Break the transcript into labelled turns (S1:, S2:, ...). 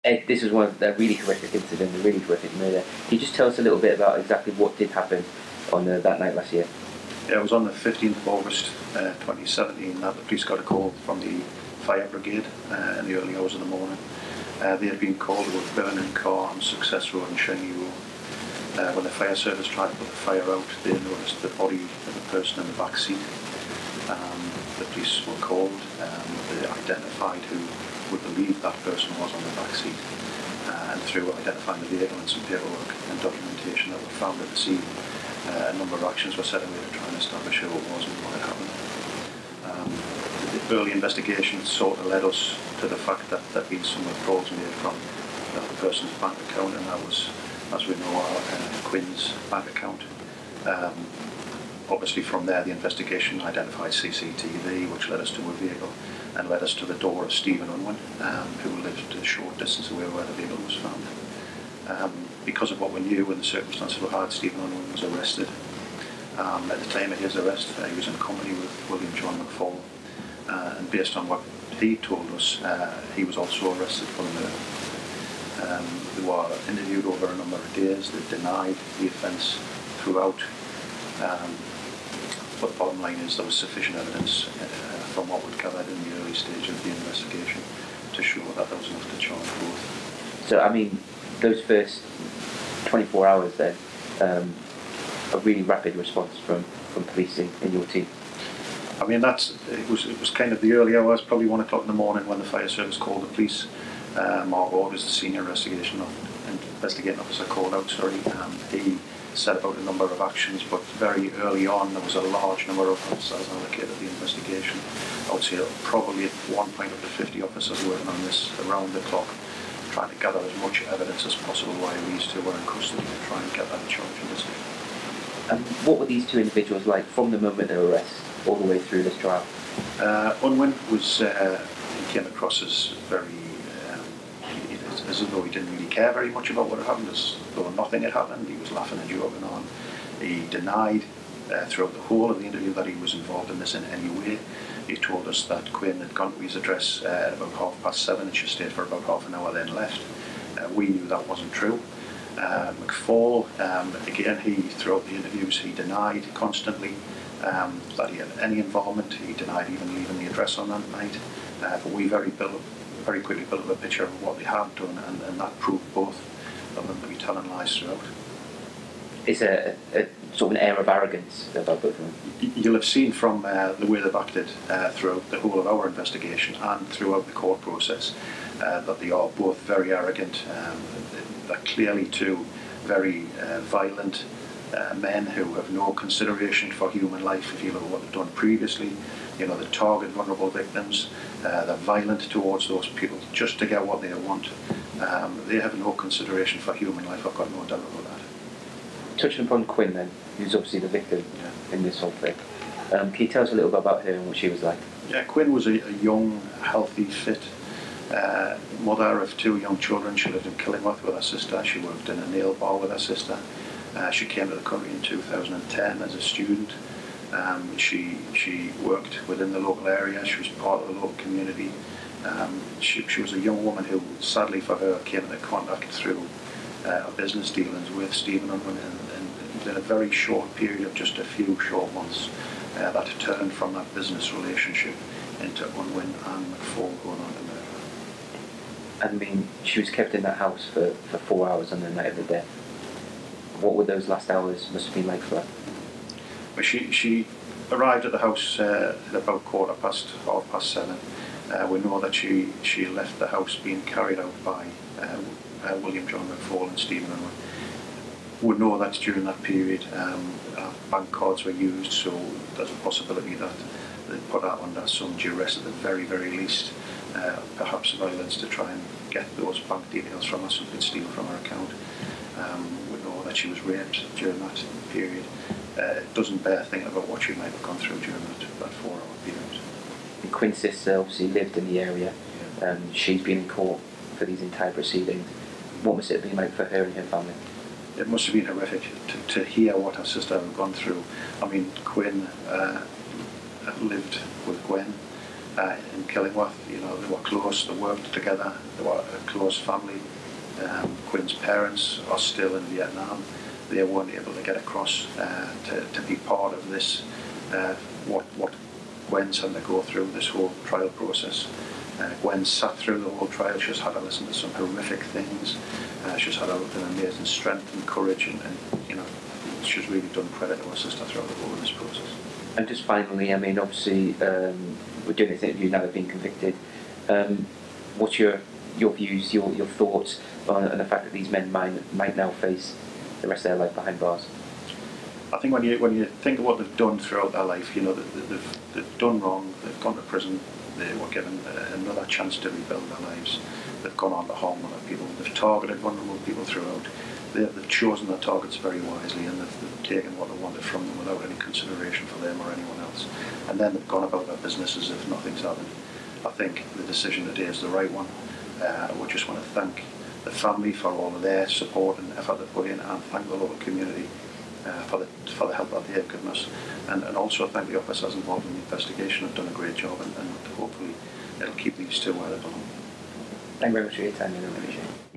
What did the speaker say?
S1: Ed, this was one of the really horrific incident, a really horrific murder. Can you just tell us a little bit about exactly what did happen on that night last year?
S2: Yeah, it was on the 15th of August 2017 that the police got a call from the fire brigade in the early hours of the morning. They had been called to a burning car on Success Road in Shiny Road. When the fire service tried to put the fire out, they noticed the body of the person in the back seat. The police were called. They identified who would believe that person was on the back seat, and through identifying the vehicle and some paperwork and documentation that were found at the scene, a number of actions were set away to try and establish who it was and what had happened. The early investigation sort of led us to the fact that there had been some withdrawals made from the person's bank account, and that was, as we know, Quyen's bank account. Obviously from there the investigation identified CCTV, which led us to a vehicle and led us to the door of Stephen Unwin, who lived a short distance away where the vehicle was found. Because of what we knew and the circumstances we had, Stephen Unwin was arrested. At the time of his arrest, he was in company with William John McFall, and based on what he told us, he was also arrested for murder. They were interviewed over a number of days. They denied the offence throughout. But the bottom line is there was sufficient evidence from what we'd gathered in the early stage of the investigation to show that there was enough to charge both.
S1: So, I mean, those first 24 hours then, a really rapid response from police in your team.
S2: I mean, it was kind of the early hours, probably 1 o'clock in the morning, when the fire service called the police. Mark Ward was the senior investigating officer called out, he set about a number of actions, but very early on there was a large number of officers allocated to the investigation. I would say probably at one point up to 50 officers working on this around the clock, trying to gather as much evidence as possible while these two were in custody to try and get that charge and decision.
S1: And what were these two individuals like from the moment of arrest all the way through this trial?
S2: Unwin was, he came across as very, as though he didn't really care very much about what had happened, as though nothing had happened. He was laughing and joking on. He denied throughout the whole of the interview that he was involved in this in any way. He told us that Quyen had gone to his address at about 7:30 and she stayed for about half an hour, then left. We knew that wasn't true. McFall, again, throughout the interviews, he denied constantly that he had any involvement. He denied even leaving the address on that night. But we very quickly built up a picture of what they had done, and that proved both of them to be telling lies throughout.
S1: Is there a sort of an air of arrogance about both of them?
S2: You'll have seen from the way they've acted throughout the whole of our investigation and throughout the court process that they are both very arrogant. They're clearly two very violent men who have no consideration for human life. If you look at what they've done previously, you know, they target vulnerable victims, they're violent towards those people just to get what they want. They have no consideration for human life, I've got no doubt about that.
S1: Touching upon Quyen then, who's obviously the victim in this whole thing, can you tell us a little bit about her and what she was like?
S2: Yeah, Quyen was a young, healthy, fit mother of two young children. She lived in Killingworth with her sister. She worked in a nail bar with her sister. She came to the country in 2010 as a student. She worked within the local area. She was part of the local community. She was a young woman who, sadly for her, came into contact through a business dealings with Stephen Unwin, and in a very short period of just a few short months, that turned from that business relationship into Unwin and McFall going on to murder.
S1: I mean, she was kept in that house for 4 hours on the night of the death. What were those last hours must have been like for her?
S2: Well, she arrived at the house at about 7:15. We know that she left the house being carried out by William John McFall and Stephen Unwin. We know that during that period bank cards were used, so there's a possibility that they put her under some duress at the very, very least, perhaps violence, to try and get those bank details from her so they could steal from her account. We know that she was raped during that period. It doesn't bear thinking about what she might have gone through during that 4 hour period.
S1: And Quyen's sister obviously lived in the area. She's been in court for these entire proceedings. What must it have been like for her and her family?
S2: It must have been horrific to hear what her sister had gone through. I mean, Quyen lived with Gwen. in Killingworth. You know, they were close, they worked together, they were a close family. Quyen's parents are still in Vietnam. They weren't able to get across to be part of this, what Quyen's had to go through this whole trial process. Gwen sat through the whole trial. She's had to listen to some horrific things. She's had an amazing strength and courage, and you know, she's really done credit to her sister throughout the whole of this process.
S1: And just finally, I mean, obviously, we're doing this interview now. They've been convicted. What's your views, your thoughts on the fact that these men might now face the rest of their life behind bars?
S2: I think when you think of what they've done throughout their life, you know, they've done wrong. They've gone to prison. They were given another chance to rebuild their lives. They've gone on to harm other people. They've targeted vulnerable people throughout. They've chosen their targets very wisely, and they've taken what they wanted from them without any consideration for them or anyone else. And then they've gone about their business as if nothing's happened. I think the decision today is the right one. We just want to thank the family for all of their support and effort they put in, and thank the local community for the help that they have given us, and also thank the officers involved in the investigation. Have done a great job, and hopefully it'll keep these two where they belong.
S1: Thank you very much for your time, I appreciate it.